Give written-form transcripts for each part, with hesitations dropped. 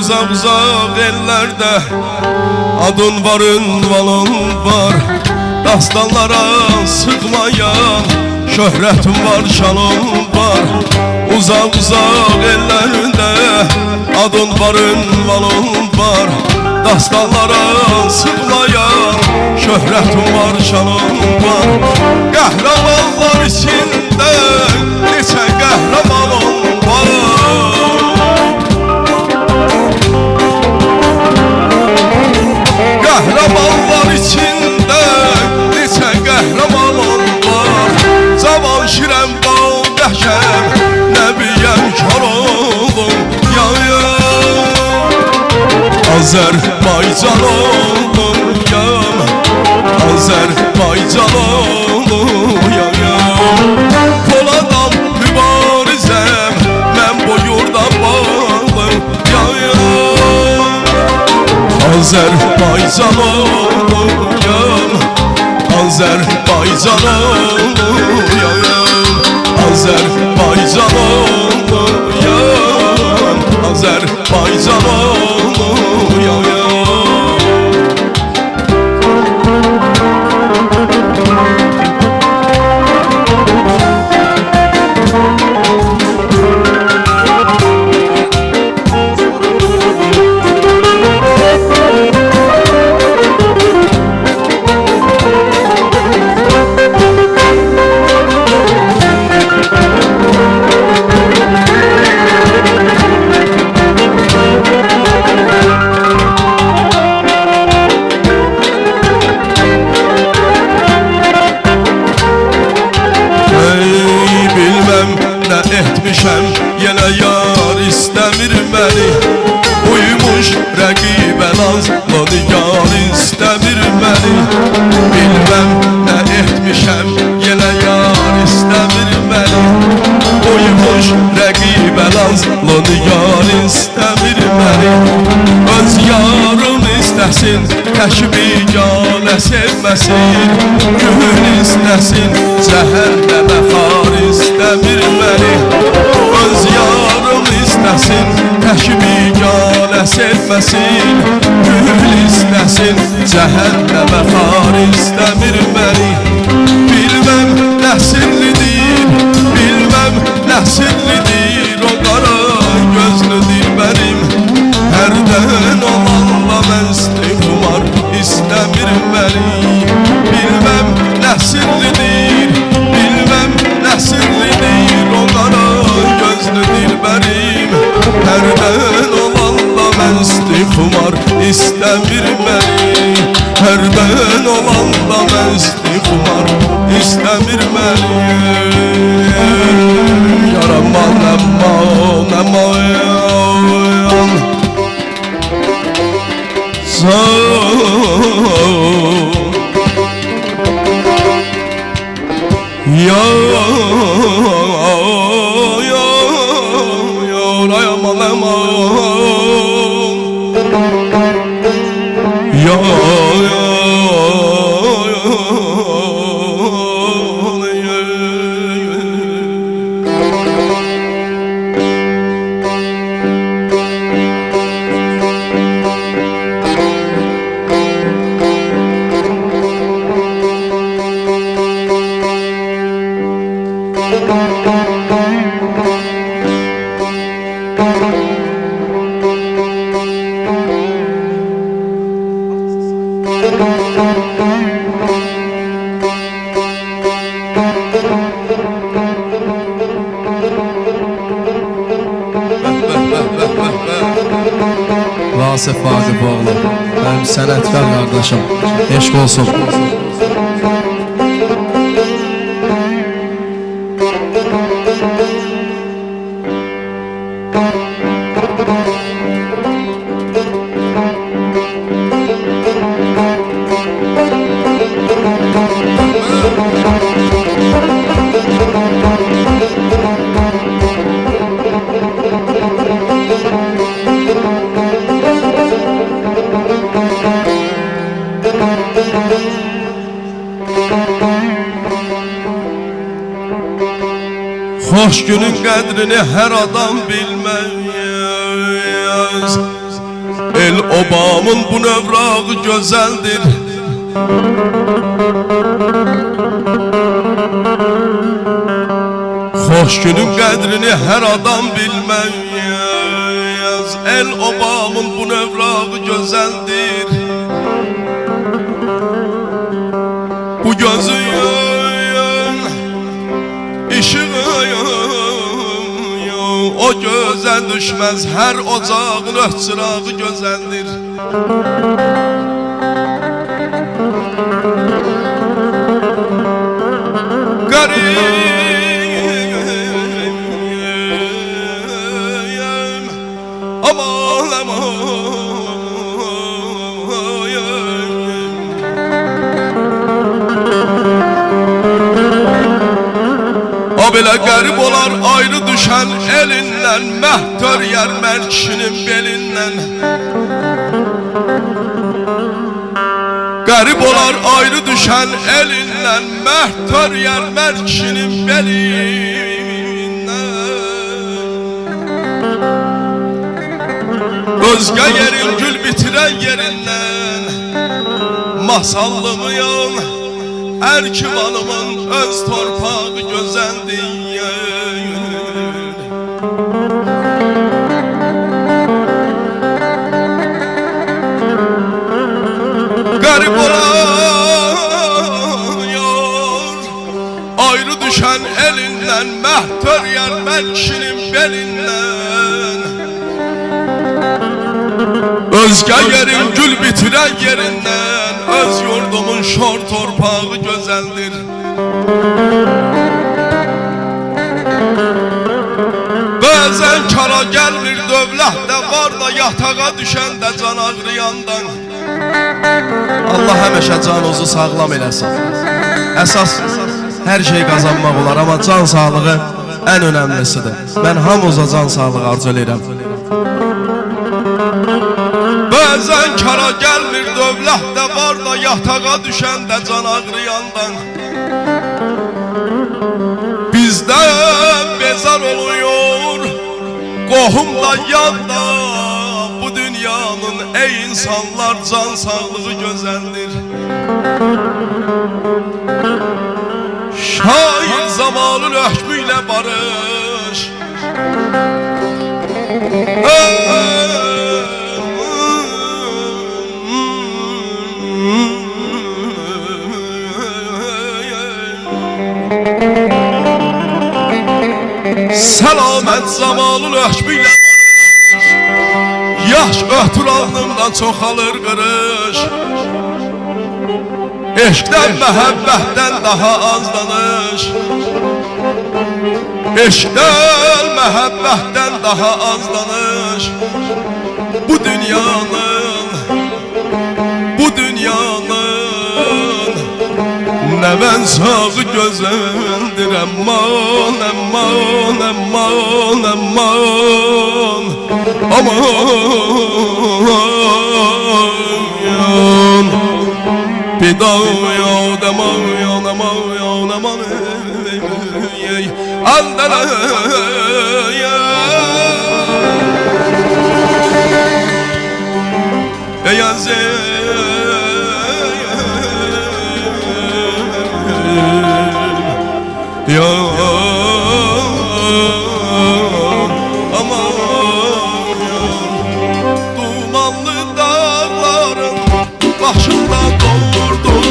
uzak uzak ellerde adın var, ünvanın var. Dastanlara sıkmayan şöhretim var, şanım var. Uzak uzak ellerde adın var, ünvanın var. Dastanlara sıkmayan şöhretim var, şanım var. Kahramanlar içinde neçə kahramanım var. Kahramanlar içinde neçə kahramanım var. Zaman şirem bal dəhkəm nəbiyəm kar oldum ya ya. Azərbaycan oldum ya, Azərbaycan oldum ya ya. Poladam mübarizəm, mən bu yurda bağlım ya ya. Azərbaycan oldum ya, Azərbaycan oldum ya ya. Azərbaycan oldum ya, Azərbaycan oldum ya ya. Etmişəm yenə yar istəmir məni. Uymuş rəqibə nazlı nigar istəmir məni. Bilməm nə etmişəm yenə yar istəmir məni. Uymuş rəqibə nazlı nigar istəmir məni. Öz yarım istəsin, tək biganə sevməsin. Gül istəsin, zəhərlə bəxar istəmir məni. Öz yarım istəsin, tək biganə sevməsin. Gül istəsin, zəhərlə bəxar istəmir məni. Bilməm nəsillidir, bilməm nəsillidir o qara gözlüdür mənim. Hərdən olanla mənsli xumar istəmir məni. Bilməm nəsillidir, bilməm nəsillidir o qara gözlüdür mənim. Hərdən olanla mənsli xumar istəmir məni. Hərdən olanla mənsli xumar istəmir məni. Yaraman əman əman ya ya ya aman aman ya ya. Vasif Vaqifoğlu, benim sənətkar qardaşım, eşq olsun. Hoş günün qədrini hər adam bilməz. El obamın bu nevrağı güzeldir. Hoş günün qədrini her adam bilmez. El obamın bu nevrağı güzeldir. Bu gözün ışığı o göze düşmez. Her ocağın öhçırağı güzeldir. Garip aman aman. O belə qərib olar ayrı düşən elindən, məhtör yərmər kişinin belindən. Qərib olar ayrı düşən elindən, məhtör yərmər kişinin belindən. Özgə yerin gül bitirən yerindən, masallımıyam Erkivanımın öz torpağı gözəldir. Qərib olar ayrı düşən elindən, məhtör yərmər kişinin belindən. Özgə yerin gül bitirən yerindən, öz yurdumun şor torpağı gözəldir. Bəzən kara gəlmir dövlət də var da, yatağa düşəndə can ağrıyandan. Allah həmişə canınızı sağlam eləsin. Əsas hər şey qazanmaq olar, amma can sağlığı ən önəmlisidir. Mən hamınıza can sağlığı arzu edirəm. Bəzən kara gəlmir dövlət də var da, yatağa düşəndə can ağrıyandan. Bizdən bezar oluyor qohumla yanda. Bu dünyanın ey insanlar can sağlığı gözəldir. Şair zamanın hökmüyle barış. Selamet zamanın hökmüyle barış. Yaş öhtür alnımdan çoxalır qırış. Eşkdən məhəbbətdən daha az danış. Eşkdən məhəbbətdən daha az danış. Bu dünyanın nə mən sağı gözəldir. Aman aman aman aman aman. Bidaya aman aman aman andala ya aman dumanlı dağların başında doğurdum.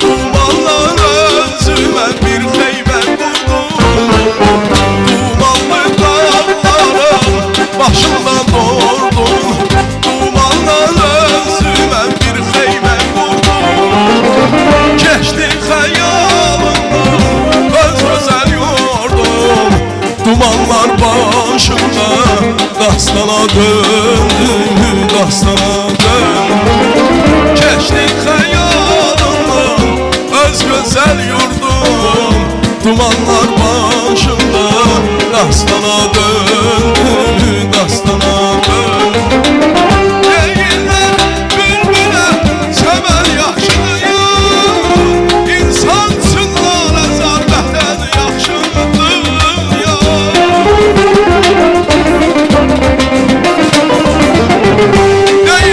Dumanlar özüme bir heybet buldum. Dumanlı dağların başında doğurdum. Dumanlar özüme bir heybet buldum. Geçti hayalımdan öz özel yurdum. Dumanlar başımda dastana döndü, dastana döndü. Keçdi xəyalımdan öz gözəl yurdum. Dumanlar başımda dastana döndü, dastana döndü. Deyirlər bülbülə səmər yaxşıdır. İnsan üçün lalə zarbətən yaxşıdır. Deyirlər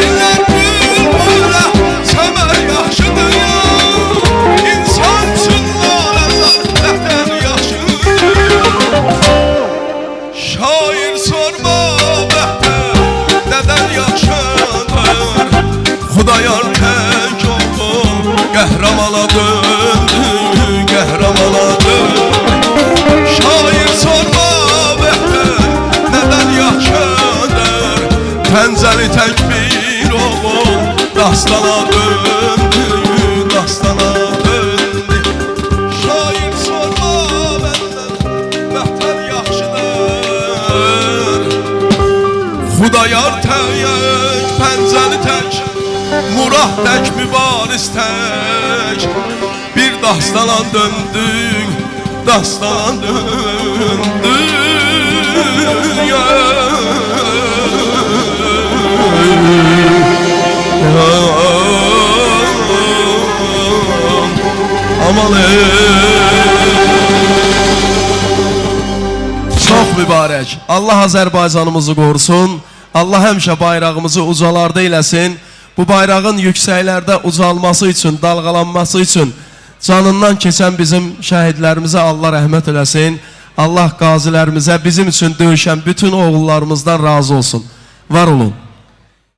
Pəncəli tək bir oğul dastana döndü, dastana döndü. Şair sorma məndən, vətən yaxşıdır. Xudayar tək, pəncəli tək, Murad tək, mübariz tək. Bir dastana döndük, dastana döndük. Aman Çox mübarək. Allah Azərbaycanımızı qorusun. Allah həmişə bayrağımızı ucalarda eləsin. Bu bayrağın yüksəklərdə ucalması üçün, dalğalanması üçün canından keçən bizim şəhidlərimizə Allah rəhmət eləsin. Allah qazilərimizə, bizim üçün döyüşən bütün oğullarımızdan razı olsun. Var olun.